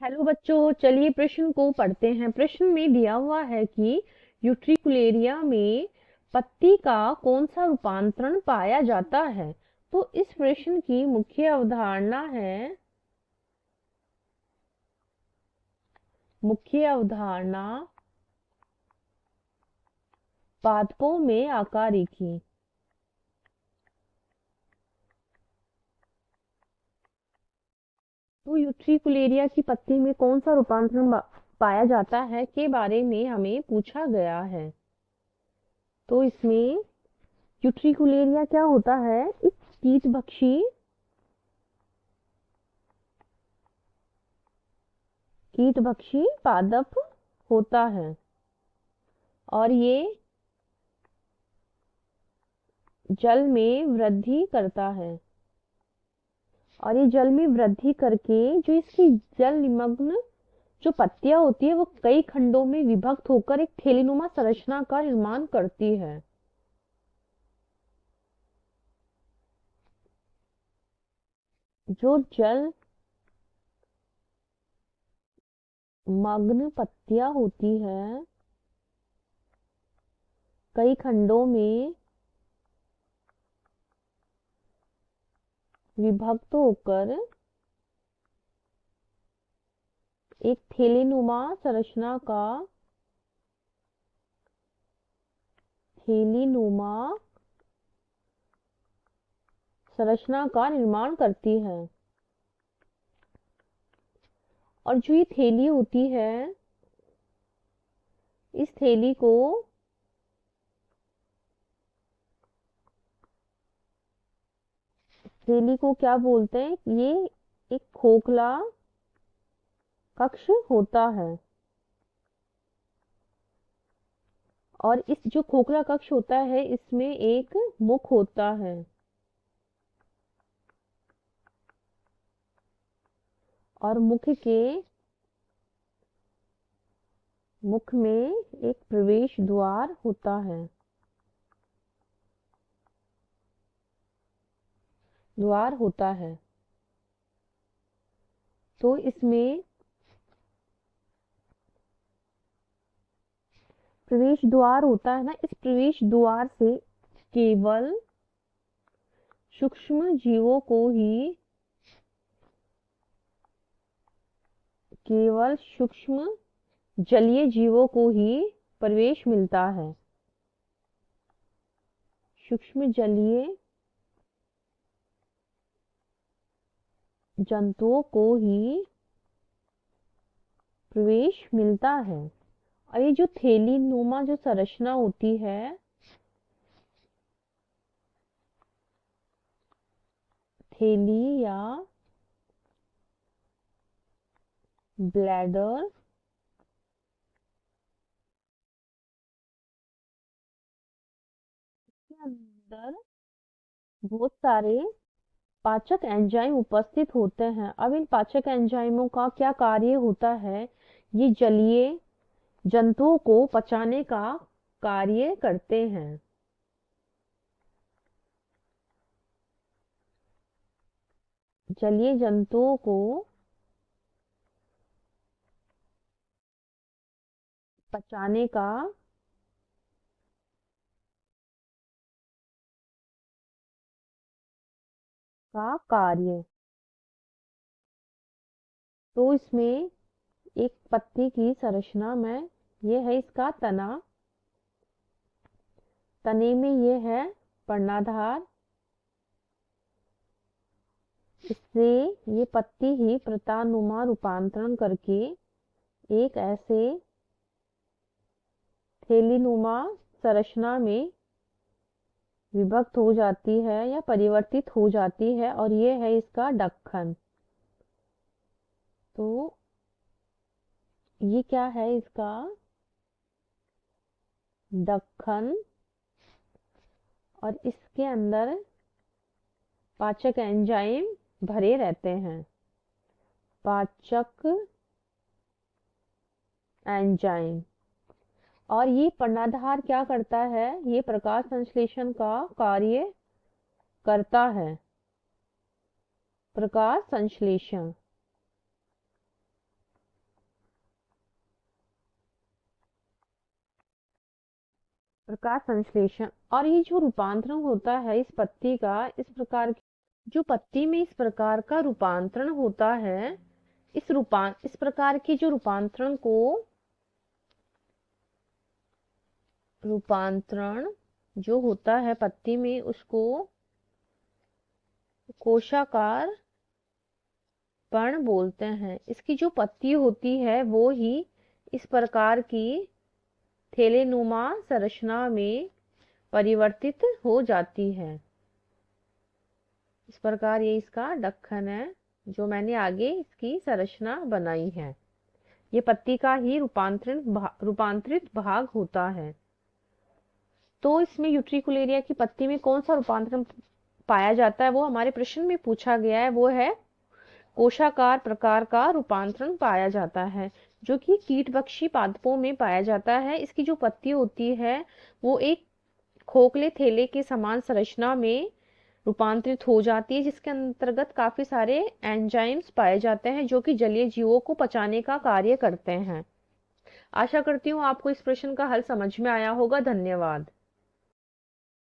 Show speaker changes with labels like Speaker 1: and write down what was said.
Speaker 1: Hello बच्चों, चलिए प्रश्न को पढ़ते हैं। प्रश्न में दिया हुआ है कि यूट्रिकुलेरिया में पत्ती का कौन सा रूपांतरण पाया जाता है। तो इस प्रश्न की मुख्य अवधारणा है, मुख्य अवधारणा पादपों में आकारिकी। तो यूट्रिकुलेरिया की पत्ती में कौन सा रूपांतरण पाया जाता है के बारे में हमें पूछा गया है। तो इसमें यूट्रिकुलेरिया क्या होता है? एक कीटभक्षी पादप होता है और ये जल में वृद्धि करता है। और ये जल में वृद्धि करके जो इसकी जल निमग्न जो पत्तियां होती है वो कई खंडों में विभक्त होकर एक थैलीनुमा संरचना का निर्माण करती है। जो जल मग्न पत्तियां होती है कई खंडों में विभक्त होकर एक थैलीनुमा संरचना का निर्माण करती है। और जो ये थैली होती है, इस थैली को क्या बोलते हैं? ये एक खोखला कक्ष होता है। और इस जो खोखला कक्ष होता है इसमें एक मुख होता है और मुख में एक प्रवेश द्वार होता है, तो इसमें प्रवेश द्वार होता है ना, इस प्रवेश द्वार से केवल सूक्ष्म जीवों को ही केवल सूक्ष्म जलीय जीवों को ही प्रवेश मिलता है। सूक्ष्म जलीय जंतुओं को ही प्रवेश मिलता है। और ये जो थैली नुमा जो संरचना होती है, थैली या ब्लैडर के अंदर बहुत सारे पाचक एंजाइम उपस्थित होते हैं। अब इन पाचक एंजाइमों का क्या कार्य होता है? ये जलीय जंतुओं को पचाने का कार्य करते हैं। जलीय जंतुओं को पचाने का कार्य। तो इसमें एक पत्ती की संरचना में ये है इसका तना, तने में ये है पर्णाधार, इससे ये पत्ती ही प्रतानुमा रूपांतरण करके एक ऐसे थैलीनुमा संरचना में विभक्त हो जाती है या परिवर्तित हो जाती है और ये है इसका ढक्कन। तो ये क्या है? इसका ढक्कन। और इसके अंदर पाचक एंजाइम भरे रहते हैं। पाचक एंजाइम। और ये पर्णाधार क्या करता है? ये प्रकाश संश्लेषण का कार्य करता है। प्रकाश संश्लेषण। प्रकाश संश्लेषण। और ये जो रूपांतरण होता है इस पत्ती का, इस प्रकार जो पत्ती में इस प्रकार का रूपांतरण होता है, इस प्रकार के जो रूपांतरण जो होता है पत्ती में, उसको कोशाकार पर्ण बोलते हैं। इसकी जो पत्ती होती है वो ही इस प्रकार की थैलेनुमा संरचना में परिवर्तित हो जाती है। इस प्रकार ये इसका ढक्कन है जो मैंने आगे इसकी संरचना बनाई है। ये पत्ती का ही रूपांतरित भाग होता है। तो इसमें यूट्रिकुलेरिया की पत्ती में कौन सा रूपांतरण पाया जाता है, वो हमारे प्रश्न में पूछा गया है। वो है कोशाकार प्रकार का रूपांतरण पाया जाता है, जो कि कीटभक्षी पादपों में पाया जाता है। इसकी जो पत्ती होती है वो एक खोखले थैले के समान संरचना में रूपांतरित हो जाती है, जिसके अंतर्गत काफी सारे एंजाइम्स पाए जाते हैं जो कि जलीय जीवों को पचाने का कार्य करते हैं। आशा करती हूँ आपको इस प्रश्न का हल समझ में आया होगा। धन्यवाद।